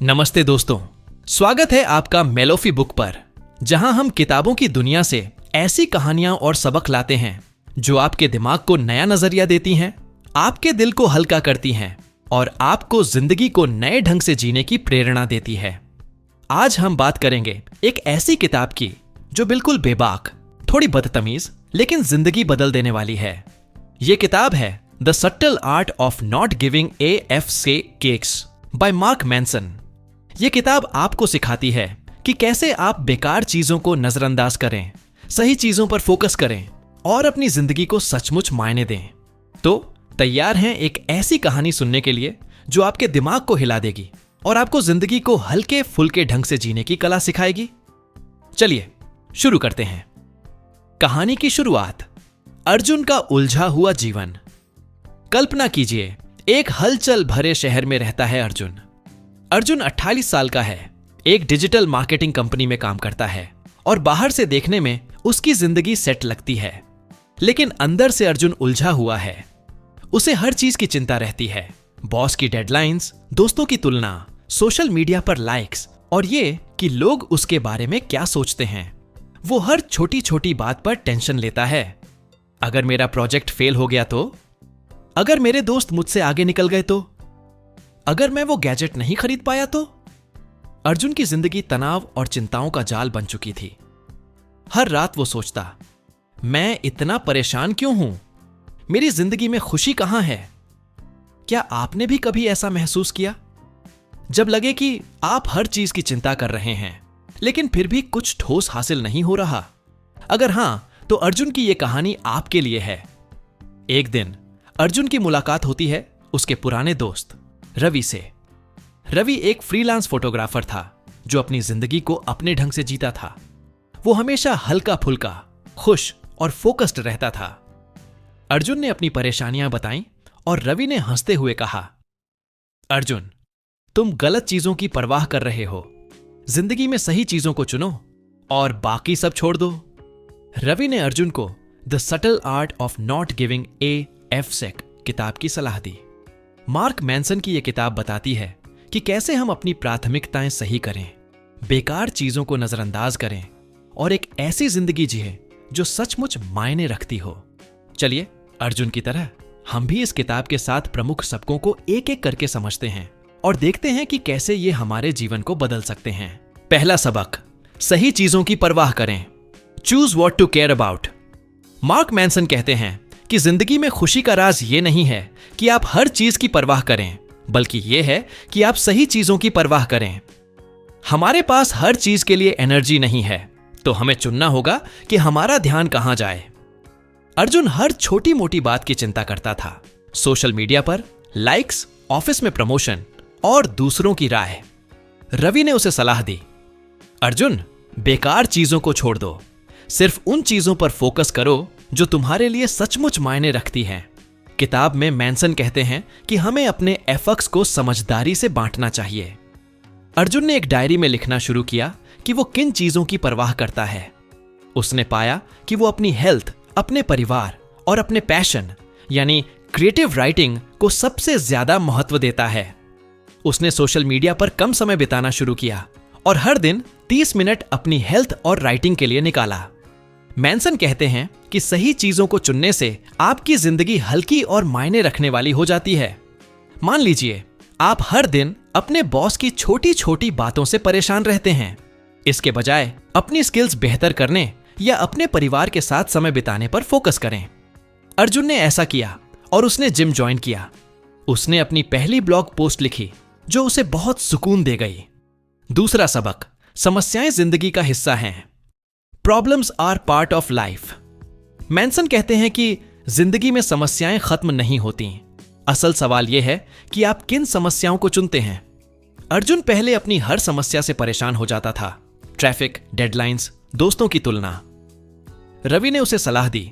नमस्ते दोस्तों, स्वागत है आपका मेलोफी बुक पर, जहां हम किताबों की दुनिया से ऐसी कहानियां और सबक लाते हैं जो आपके दिमाग को नया नजरिया देती हैं, आपके दिल को हल्का करती हैं और आपको जिंदगी को नए ढंग से जीने की प्रेरणा देती है। आज हम बात करेंगे एक ऐसी किताब की जो बिल्कुल बेबाक, थोड़ी बदतमीज, लेकिन जिंदगी बदल देने वाली है। ये किताब है the subtle art of not giving AFK cakes bye mark Manson. ये किताब आपको सिखाती है कि कैसे आप बेकार चीजों को नजरअंदाज करें, सही चीजों पर फोकस करें और अपनी जिंदगी को सचमुच मायने दें। तो तैयार हैं एक ऐसी कहानी सुनने के लिए जो आपके दिमाग को हिला देगी और आपको जिंदगी को हल्के फुल्के ढंग से जीने की कला सिखाएगी। चलिए शुरू करते हैं। कहानी की शुरुआत, अर्जुन का उलझा हुआ जीवन। कल्पना कीजिए, एक हलचल भरे शहर में रहता है अर्जुन। अर्जुन 28 साल का है, एक डिजिटल मार्केटिंग कंपनी में काम करता है और बाहर से देखने में उसकी जिंदगी सेट लगती है, लेकिन अंदर से अर्जुन उलझा हुआ है। उसे हर चीज की चिंता रहती है, बॉस की डेडलाइंस, दोस्तों की तुलना, सोशल मीडिया पर लाइक्स और ये कि लोग उसके बारे में क्या सोचते हैं। वो हर छोटी छोटी बात पर टेंशन लेता है। अगर मेरा प्रोजेक्ट फेल हो गया तो? अगर मेरे दोस्त मुझसे आगे निकल गए तो? अगर मैं वो गैजेट नहीं खरीद पाया तो? अर्जुन की जिंदगी तनाव और चिंताओं का जाल बन चुकी थी। हर रात वो सोचता, मैं इतना परेशान क्यों हूं? मेरी जिंदगी में खुशी कहां है? क्या आपने भी कभी ऐसा महसूस किया? जब लगे कि आप हर चीज की चिंता कर रहे हैं लेकिन फिर भी कुछ ठोस हासिल नहीं हो रहा? अगर हां, तो अर्जुन की यह कहानी आपके लिए है। एक दिन अर्जुन की मुलाकात होती है उसके पुराने दोस्त रवि से। रवि एक फ्रीलांस फोटोग्राफर था जो अपनी जिंदगी को अपने ढंग से जीता था। वो हमेशा हल्का फुल्का, खुश और फोकस्ड रहता था। अर्जुन ने अपनी परेशानियां बताई और रवि ने हंसते हुए कहा, अर्जुन, तुम गलत चीजों की परवाह कर रहे हो। जिंदगी में सही चीजों को चुनो और बाकी सब छोड़ दो। रवि ने अर्जुन को the subtle art of not giving AFK किताब की सलाह दी। मार्क मैनसन की यह किताब बताती है कि कैसे हम अपनी प्राथमिकताएं सही करें, बेकार चीजों को नजरअंदाज करें और एक ऐसी जिंदगी जिए जो सचमुच मायने रखती हो। चलिए अर्जुन की तरह हम भी इस किताब के 7 प्रमुख सबकों को एक एक करके समझते हैं और देखते हैं कि कैसे ये हमारे जीवन को बदल सकते हैं। पहला सबक, सही चीजों की परवाह करें। Choose what to care about. Mark Manson कहते हैं कि जिंदगी में खुशी का राज ये नहीं है कि आप हर चीज की परवाह करें, बल्कि यह है कि आप सही चीजों की परवाह करें। हमारे पास हर चीज के लिए एनर्जी नहीं है, तो हमें चुनना होगा कि हमारा ध्यान कहां जाए। अर्जुन हर छोटी मोटी बात की चिंता करता था, सोशल मीडिया पर लाइक्स, ऑफिस में प्रमोशन और दूसरों की राय। रवि ने उसे सलाह दी, अर्जुन, बेकार चीजों को छोड़ दो, सिर्फ उन चीजों पर फोकस करो जो तुम्हारे लिए सचमुच मायने रखती हैं। किताब में मैनसन कहते हैं कि हमें अपने एफर्ट्स को समझदारी से बांटना चाहिए। अर्जुन ने एक डायरी में लिखना शुरू किया कि वो किन चीजों की परवाह करता है। उसने पाया कि वो अपनी हेल्थ, अपने परिवार और अपने पैशन यानी क्रिएटिव राइटिंग को सबसे ज्यादा महत्व देता है। उसने सोशल मीडिया पर कम समय बिताना शुरू किया और हर दिन 30 मिनट अपनी हेल्थ और राइटिंग के लिए निकाला। मैनसन कहते हैं कि सही चीजों को चुनने से आपकी जिंदगी हल्की और मायने रखने वाली हो जाती है। मान लीजिए आप हर दिन अपने बॉस की छोटी छोटी बातों से परेशान रहते हैं। इसके बजाय अपनी स्किल्स बेहतर करने या अपने परिवार के साथ समय बिताने पर फोकस करें। अर्जुन ने ऐसा किया और उसने जिम ज्वाइन किया। उसने अपनी पहली ब्लॉग पोस्ट लिखी जो उसे बहुत सुकून दे गई। दूसरा सबक, समस्याएं जिंदगी का हिस्सा हैं। Problems are part of life. Manson कहते हैं कि जिंदगी में समस्याएं खत्म नहीं होती। असल सवाल यह है कि आप किन समस्याओं को चुनते हैं। अर्जुन पहले अपनी हर समस्या से परेशान हो जाता था, ट्रैफिक, डेडलाइंस, दोस्तों की तुलना। रवि ने उसे सलाह दी,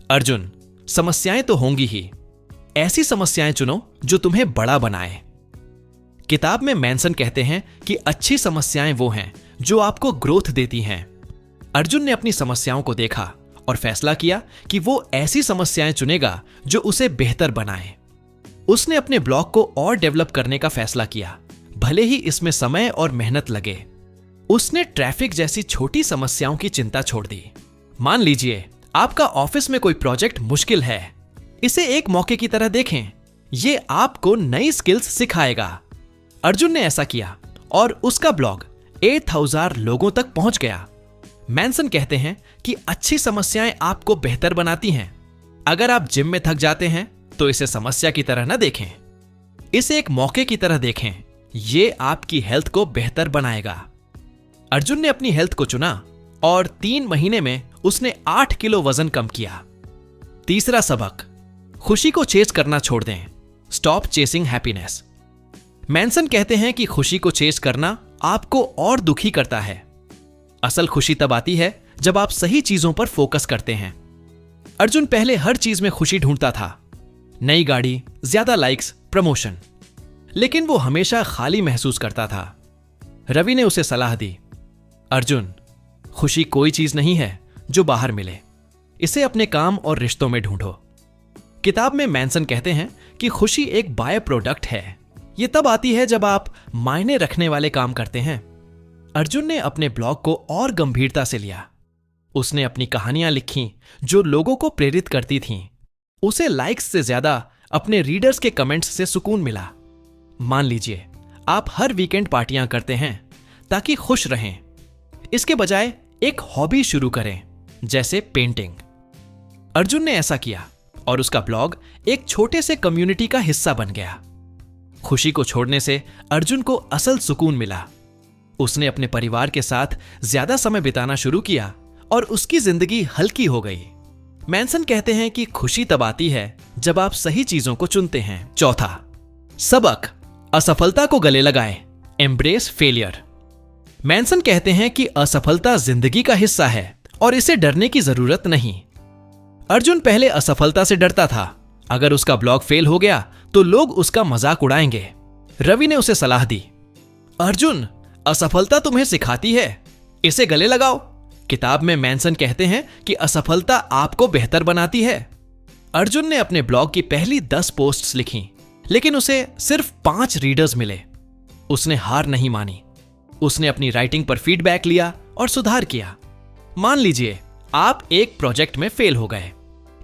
अर्जुन, समस्याएं तो होंगी ही, ऐसी समस्याएं चुनो जो तुम्हें बड़ा बनाए। किताब में मैनसन कहते हैं कि अच्छी समस्याएं वो हैं जो आपको ग्रोथ देती हैं। अर्जुन ने अपनी समस्याओं को देखा और फैसला किया कि वो ऐसी समस्याएं चुनेगा जो उसे बेहतर बनाए। उसने अपने ब्लॉग को और डेवलप करने का फैसला किया, भले ही इसमें समय और मेहनत लगे। उसने ट्रैफिक जैसी छोटी समस्याओं की चिंता छोड़ दी। मान लीजिए आपका ऑफिस में कोई प्रोजेक्ट मुश्किल है, इसे एक मौके की तरह देखें। ये आपको नई स्किल्स सिखाएगा। अर्जुन ने ऐसा किया और उसका ब्लॉग 8000 लोगों तक पहुंच गया। मैनसन कहते हैं कि अच्छी समस्याएं आपको बेहतर बनाती हैं। अगर आप जिम में थक जाते हैं तो इसे समस्या की तरह न देखें, इसे एक मौके की तरह देखें। यह आपकी हेल्थ को बेहतर बनाएगा। अर्जुन ने अपनी हेल्थ को चुना और 3 महीने में उसने 8 किलो वजन कम किया। तीसरा सबक, खुशी को चेस करना छोड़ दें। Stop chasing happiness. मैनसन कहते हैं कि खुशी को चेस करना आपको और दुखी करता है। असल खुशी तब आती है जब आप सही चीजों पर फोकस करते हैं। अर्जुन पहले हर चीज में खुशी ढूंढता था, नई गाड़ी, ज्यादा लाइक्स, प्रमोशन, लेकिन वो हमेशा खाली महसूस करता था। रवि ने उसे सलाह दी, अर्जुन, खुशी कोई चीज नहीं है जो बाहर मिले, इसे अपने काम और रिश्तों में ढूंढो। किताब में मैनसन कहते हैं कि खुशी एक बाय प्रोडक्ट है। यह तब आती है जब आप मायने रखने वाले काम करते हैं। अर्जुन ने अपने ब्लॉग को और गंभीरता से लिया। उसने अपनी कहानियां लिखी जो लोगों को प्रेरित करती थीं। उसे लाइक्स से ज्यादा अपने रीडर्स के कमेंट्स से सुकून मिला। मान लीजिए आप हर वीकेंड पार्टियां करते हैं ताकि खुश रहें। इसके बजाय एक हॉबी शुरू करें, जैसे पेंटिंग। अर्जुन ने ऐसा किया और उसका ब्लॉग एक छोटे से कम्युनिटी का हिस्सा बन गया। खुशी को छोड़ने से अर्जुन को असल सुकून मिला। उसने अपने परिवार के साथ ज्यादा समय बिताना शुरू किया और उसकी जिंदगी हल्की हो गई। मैनसन कहते हैं कि खुशी तब आती है जब आप सही चीजों को चुनते हैं। चौथा सबक, असफलता को गले लगाएं। Embrace failure. मैनसन कहते हैं कि असफलता जिंदगी का हिस्सा है और इसे डरने की जरूरत नहीं। अर्जुन पहले असफलता से डरता था। अगर उसका ब्लॉग फेल हो गया तो लोग उसका मजाक उड़ाएंगे। रवि ने उसे सलाह दी, अर्जुन, असफलता तुम्हें सिखाती है, इसे गले लगाओ। किताब में मैनसन कहते हैं कि असफलता आपको बेहतर बनाती है। अर्जुन ने अपने ब्लॉग की पहली 10 पोस्ट्स लिखी, लेकिन उसे सिर्फ 5 रीडर्स मिले। उसने हार नहीं मानी। उसने अपनी राइटिंग पर फीडबैक लिया और सुधार किया। मान लीजिए आप एक प्रोजेक्ट में फेल हो गए,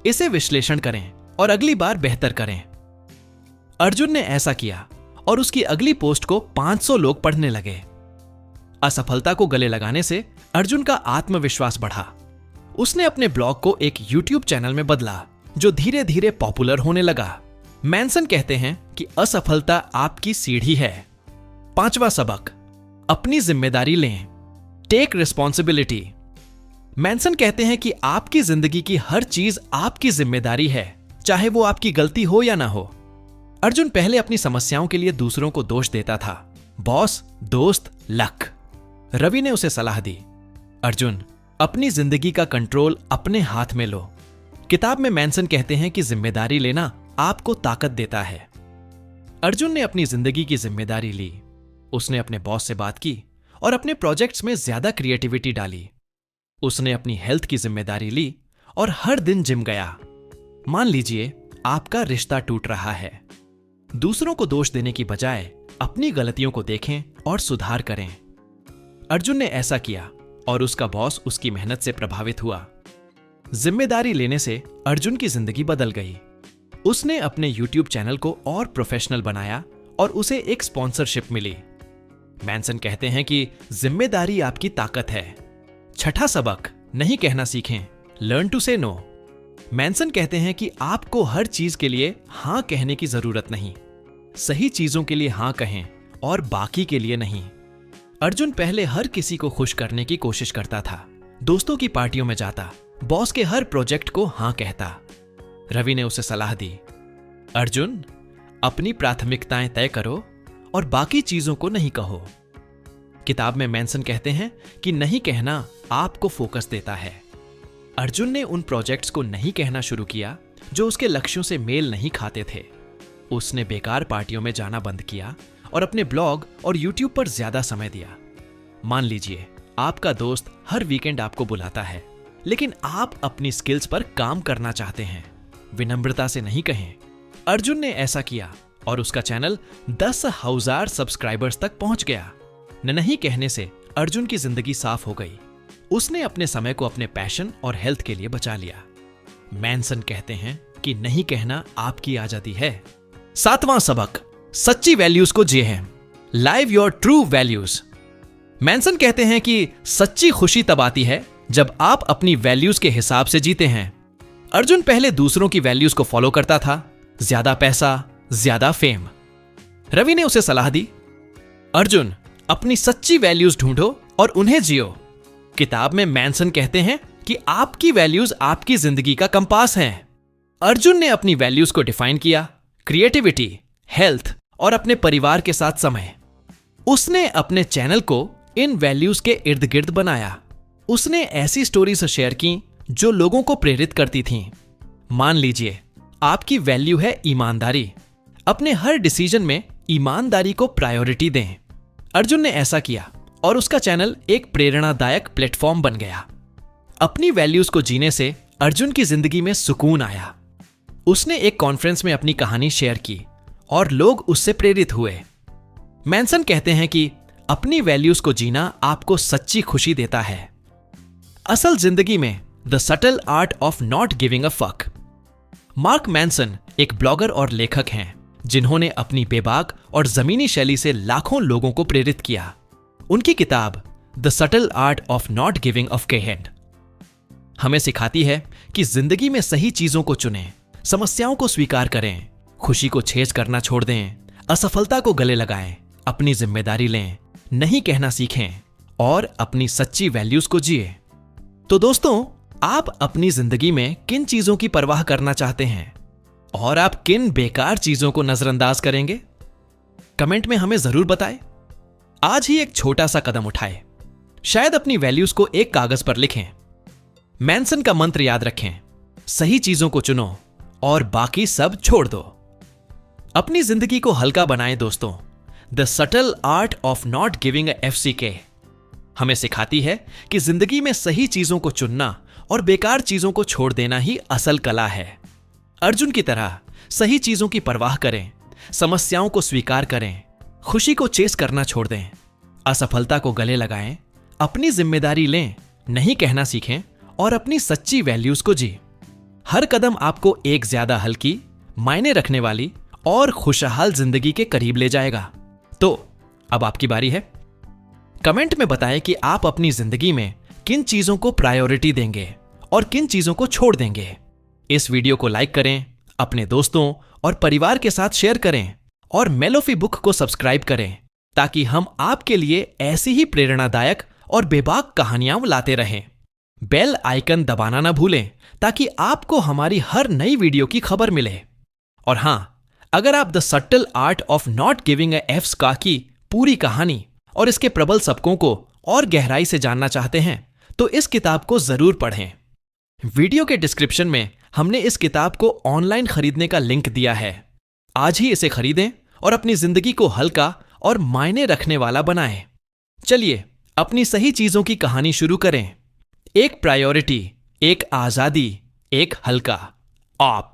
इसे विश्लेषण करें और अगली बार बेहतर करें। अर्जुन ने ऐसा किया और उसकी अगली पोस्ट को 500 लोग पढ़ने लगे। असफलता को गले लगाने से अर्जुन का आत्मविश्वास बढ़ा। उसने अपने ब्लॉग को एक YouTube चैनल में बदला, जो धीरे धीरे पॉपुलर होने लगा। मैनसन कहते हैं कि असफलता आपकी सीढ़ी है। 5वां सबक, अपनी जिम्मेदारी लें। Take responsibility. मैनसन कहते हैं कि आपकी जिंदगी की हर चीज आपकी जिम्मेदारी है, चाहे वो आपकी गलती हो या ना हो। अर्जुन पहले अपनी समस्याओं के लिए दूसरों को दोष देता था, बॉस, दोस्त, लक। रवि ने उसे सलाह दी, अर्जुन, अपनी जिंदगी का कंट्रोल अपने हाथ में लो। किताब में मैनसन कहते हैं कि जिम्मेदारी लेना आपको ताकत देता है। अर्जुन ने अपनी जिंदगी की जिम्मेदारी ली। उसने अपने बॉस से बात की और अपने प्रोजेक्ट्स में ज्यादा क्रिएटिविटी डाली। उसने अपनी हेल्थ की जिम्मेदारी ली और हर दिन जिम गया। मान लीजिए आपका रिश्ता टूट रहा है। दूसरों को दोष देने की बजाय अपनी गलतियों को देखें और सुधार करें। अर्जुन ने ऐसा किया और उसका बॉस उसकी मेहनत से प्रभावित हुआ। जिम्मेदारी लेने से अर्जुन की जिंदगी बदल गई। उसने अपने YouTube चैनल को और प्रोफेशनल बनाया और उसे एक स्पॉन्सरशिप मिली। मैनसन कहते हैं कि जिम्मेदारी आपकी ताकत है। 6ठा सबक, नहीं कहना सीखें। लर्न टू से नो। मैनसन कहते हैं कि आपको हर चीज के लिए हां कहने की जरूरत नहीं। सही चीजों के लिए हां कहें और बाकी के लिए नहीं। अर्जुन पहले हर किसी को खुश करने की कोशिश करता था। दोस्तों की पार्टियों में जाता, बॉस के हर प्रोजेक्ट को हां कहता। रवि ने उसे सलाह दी, अर्जुन, अपनी प्राथमिकताएं तय करो और बाकी चीजों को नहीं कहो। किताब में मैनसन कहते हैं कि नहीं कहना आपको फोकस देता है। अर्जुन ने उन प्रोजेक्ट्स को नहीं कहना शुरू किया जो उसके लक्ष्यों से मेल नहीं खाते थे। उसने बेकार पार्टियों में जाना बंद किया और अपने ब्लॉग और YouTube पर ज्यादा समय दिया। मान लीजिए आपका दोस्त हर वीकेंड आपको बुलाता है, लेकिन आप अपनी स्किल्स पर काम करना चाहते हैं। विनम्रता से नहीं कहें। अर्जुन ने ऐसा किया और उसका चैनल 10,000 सब्सक्राइबर्स तक पहुंच गया। नहीं कहने से अर्जुन की जिंदगी साफ हो गई। उसने अपने समय को अपने पैशन और हेल्थ के लिए बचा लिया। मैनसन कहते हैं कि नहीं कहना आपकी आजादी है। 7वां सबक, सच्ची वैल्यूज को जिए हैं। Live your true values. Manson कहते हैं कि सच्ची खुशी तब आती है जब आप अपनी वैल्यूज के हिसाब से जीते हैं। अर्जुन पहले दूसरों की वैल्यूज को फॉलो करता था, ज्यादा पैसा, ज्यादा फेम। रवि ने उसे सलाह दी, अर्जुन अपनी सच्ची वैल्यूज ढूंढो और उन्हें जियो। किताब में मैनसन कहते हैं कि आपकी वैल्यूज आपकी जिंदगी का कंपास हैं। अर्जुन ने अपनी वैल्यूज को डिफाइन किया, क्रिएटिविटी, हेल्थ और अपने परिवार के साथ समय। उसने अपने चैनल को इन वैल्यूज के इर्द गिर्द बनाया। उसने ऐसी स्टोरीज शेयर की जो लोगों को प्रेरित करती थीं। मान लीजिए आपकी वैल्यू है ईमानदारी। अपने हर डिसीजन में ईमानदारी को प्रायोरिटी दें। अर्जुन ने ऐसा किया और उसका चैनल एक प्रेरणादायक प्लेटफॉर्म बन गया। अपनी वैल्यूज को जीने से अर्जुन की जिंदगी में सुकून आया। उसने एक कॉन्फ्रेंस में अपनी कहानी शेयर की और लोग उससे प्रेरित हुए। मैनसन कहते हैं कि अपनी वैल्यूज को जीना आपको सच्ची खुशी देता है। असल जिंदगी में the subtle art of not giving a fuck. Mark Manson एक ब्लॉगर और लेखक हैं जिन्होंने अपनी बेबाक और जमीनी शैली से लाखों लोगों को प्रेरित किया। उनकी किताब the subtle art of not giving a fuck हमें सिखाती है कि जिंदगी में सही चीजों को चुनें, समस्याओं को स्वीकार करें, खुशी को छेज करना छोड़ दें, असफलता को गले लगाएं, अपनी जिम्मेदारी लें, नहीं कहना सीखें और अपनी सच्ची वैल्यूज को जिए। तो दोस्तों, आप अपनी जिंदगी में किन चीजों की परवाह करना चाहते हैं और आप किन बेकार चीजों को नजरअंदाज करेंगे? कमेंट में हमें जरूर बताएं। आज ही एक छोटा सा कदम उठाएं। शायद अपनी वैल्यूज को एक कागज पर लिखें। मैनसन का मंत्र याद रखें, सही चीजों को चुनो और बाकी सब छोड़ दो। अपनी जिंदगी को हल्का बनाएं दोस्तों। The subtle art of not giving a FCK हमें सिखाती है कि जिंदगी में सही चीजों को चुनना और बेकार चीजों को छोड़ देना ही असल कला है। अर्जुन की तरह सही चीजों की परवाह करें, समस्याओं को स्वीकार करें, खुशी को चेस करना छोड़ दें, असफलता को गले लगाएं, अपनी जिम्मेदारी लें, नहीं कहना सीखें और अपनी सच्ची वैल्यूज को जी। हर कदम आपको एक ज्यादा हल्की, मायने रखने वाली और खुशहाल जिंदगी के करीब ले जाएगा। तो अब आपकी बारी है। कमेंट में बताएं कि आप अपनी जिंदगी में किन चीजों को प्रायोरिटी देंगे और किन चीजों को छोड़ देंगे। इस वीडियो को लाइक करें, अपने दोस्तों और परिवार के साथ शेयर करें और मेलोफी बुक को सब्सक्राइब करें ताकि हम आपके लिए ऐसी ही प्रेरणादायक और बेबाक कहानियां लाते रहें। बेल आइकन दबाना ना भूलें ताकि आपको हमारी हर नई वीडियो की खबर मिले। और हां, अगर आप the subtle art of not giving a FCK की पूरी कहानी और इसके प्रबल सबकों को और गहराई से जानना चाहते हैं तो इस किताब को जरूर पढ़ें। वीडियो के डिस्क्रिप्शन में हमने इस किताब को ऑनलाइन खरीदने का लिंक दिया है। आज ही इसे खरीदें और अपनी जिंदगी को हल्का और मायने रखने वाला बनाएं। चलिए अपनी सही चीजों की कहानी शुरू करें। एक प्रायोरिटी, एक आजादी, एक हल्का आप।